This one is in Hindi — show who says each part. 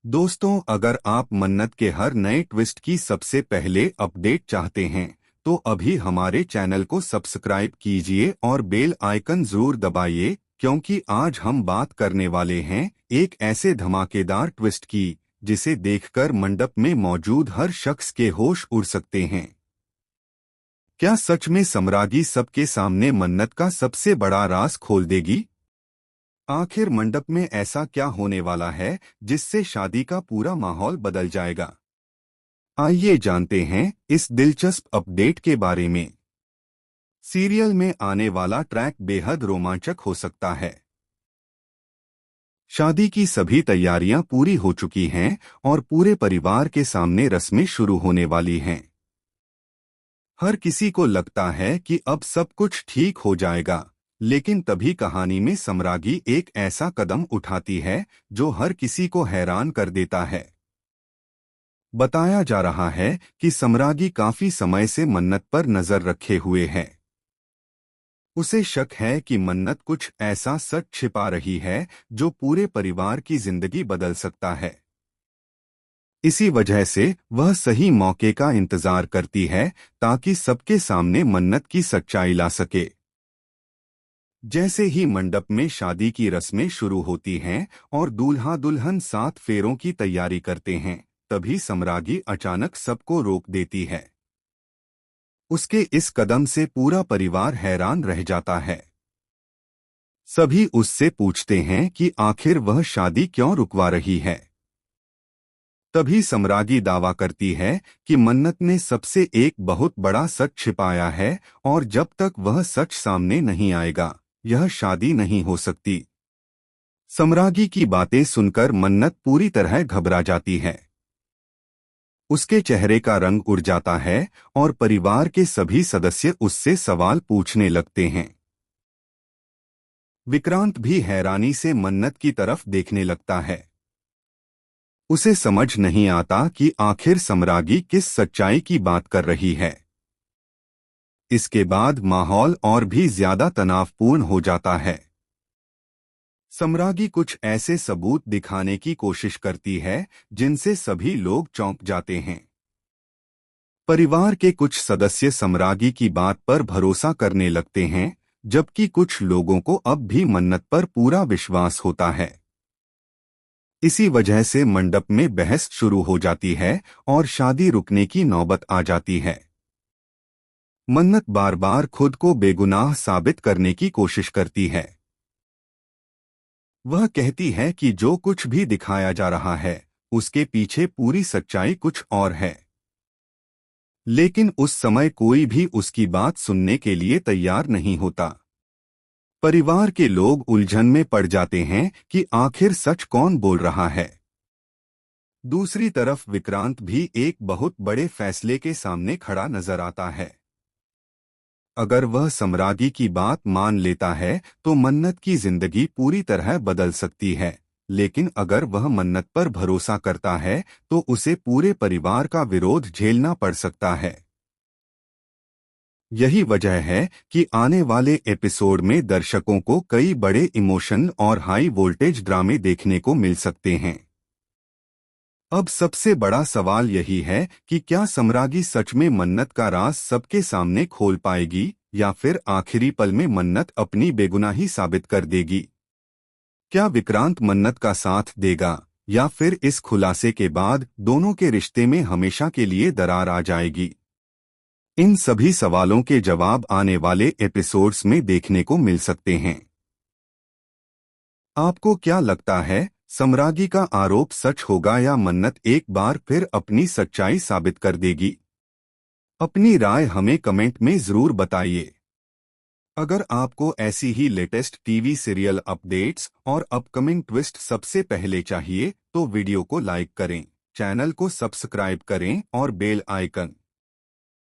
Speaker 1: दोस्तों, अगर आप मन्नत के हर नए ट्विस्ट की सबसे पहले अपडेट चाहते हैं तो अभी हमारे चैनल को सब्सक्राइब कीजिए और बेल आइकन जरूर दबाइए, क्योंकि आज हम बात करने वाले हैं एक ऐसे धमाकेदार ट्विस्ट की जिसे देखकर मंडप में मौजूद हर शख्स के होश उड़ सकते हैं। क्या सच में सम्रागी सबके सामने मन्नत का सबसे बड़ा राज खोल देगी? आखिर मंडप में ऐसा क्या होने वाला है जिससे शादी का पूरा माहौल बदल जाएगा? आइए जानते हैं इस दिलचस्प अपडेट के बारे में। सीरियल में आने वाला ट्रैक बेहद रोमांचक हो सकता है। शादी की सभी तैयारियां पूरी हो चुकी हैं और पूरे परिवार के सामने रस्में शुरू होने वाली हैं। हर किसी को लगता है कि अब सब कुछ ठीक हो जाएगा, लेकिन तभी कहानी में सम्रागी एक ऐसा कदम उठाती है जो हर किसी को हैरान कर देता है। बताया जा रहा है कि सम्रागी काफी समय से मन्नत पर नजर रखे हुए है। उसे शक है कि मन्नत कुछ ऐसा सच छिपा रही है जो पूरे परिवार की जिंदगी बदल सकता है। इसी वजह से वह सही मौके का इंतजार करती है ताकि सबके सामने मन्नत की सच्चाई ला सके। जैसे ही मंडप में शादी की रस्में शुरू होती हैं और दूल्हा दुल्हन 7 फेरों की तैयारी करते हैं, तभी सम्रागी अचानक सबको रोक देती है। उसके इस कदम से पूरा परिवार हैरान रह जाता है। सभी उससे पूछते हैं कि आखिर वह शादी क्यों रुकवा रही है। तभी सम्रागी दावा करती है कि मन्नत ने सबसे एक बहुत बड़ा सच छिपाया है और जब तक वह सच सामने नहीं आएगा, यह शादी नहीं हो सकती। सम्रागी की बातें सुनकर मन्नत पूरी तरह घबरा जाती है। उसके चेहरे का रंग उड़ जाता है और परिवार के सभी सदस्य उससे सवाल पूछने लगते हैं। विक्रांत भी हैरानी से मन्नत की तरफ देखने लगता है। उसे समझ नहीं आता कि आखिर सम्रागी किस सच्चाई की बात कर रही है। इसके बाद माहौल और भी ज्यादा तनावपूर्ण हो जाता है। सम्रागी कुछ ऐसे सबूत दिखाने की कोशिश करती है जिनसे सभी लोग चौंक जाते हैं। परिवार के कुछ सदस्य सम्रागी की बात पर भरोसा करने लगते हैं, जबकि कुछ लोगों को अब भी मन्नत पर पूरा विश्वास होता है। इसी वजह से मंडप में बहस शुरू हो जाती है और शादी रुकने की नौबत आ जाती है। मन्नत बार बार खुद को बेगुनाह साबित करने की कोशिश करती है। वह कहती है कि जो कुछ भी दिखाया जा रहा है, उसके पीछे पूरी सच्चाई कुछ और है। लेकिन उस समय कोई भी उसकी बात सुनने के लिए तैयार नहीं होता। परिवार के लोग उलझन में पड़ जाते हैं कि आखिर सच कौन बोल रहा है। दूसरी तरफ विक्रांत भी एक बहुत बड़े फैसले के सामने खड़ा नजर आता है। अगर वह सम्रागी की बात मान लेता है तो मन्नत की जिंदगी पूरी तरह बदल सकती है, लेकिन अगर वह मन्नत पर भरोसा करता है तो उसे पूरे परिवार का विरोध झेलना पड़ सकता है। यही वजह है कि आने वाले एपिसोड में दर्शकों को कई बड़े इमोशन और हाई वोल्टेज ड्रामे देखने को मिल सकते हैं। अब सबसे बड़ा सवाल यही है कि क्या सम्रागी सच में मन्नत का राज सबके सामने खोल पाएगी या फिर आखिरी पल में मन्नत अपनी बेगुनाही साबित कर देगी। क्या विक्रांत मन्नत का साथ देगा या फिर इस खुलासे के बाद दोनों के रिश्ते में हमेशा के लिए दरार आ जाएगी? इन सभी सवालों के जवाब आने वाले एपिसोड्स में देखने को मिल सकते हैं। आपको क्या लगता है, सम्रागी का आरोप सच होगा या मन्नत एक बार फिर अपनी सच्चाई साबित कर देगी? अपनी राय हमें कमेंट में जरूर बताइए। अगर आपको ऐसी ही लेटेस्ट टीवी सीरियल अपडेट्स और अपकमिंग ट्विस्ट सबसे पहले चाहिए तो वीडियो को लाइक करें, चैनल को सब्सक्राइब करें और बेल आइकन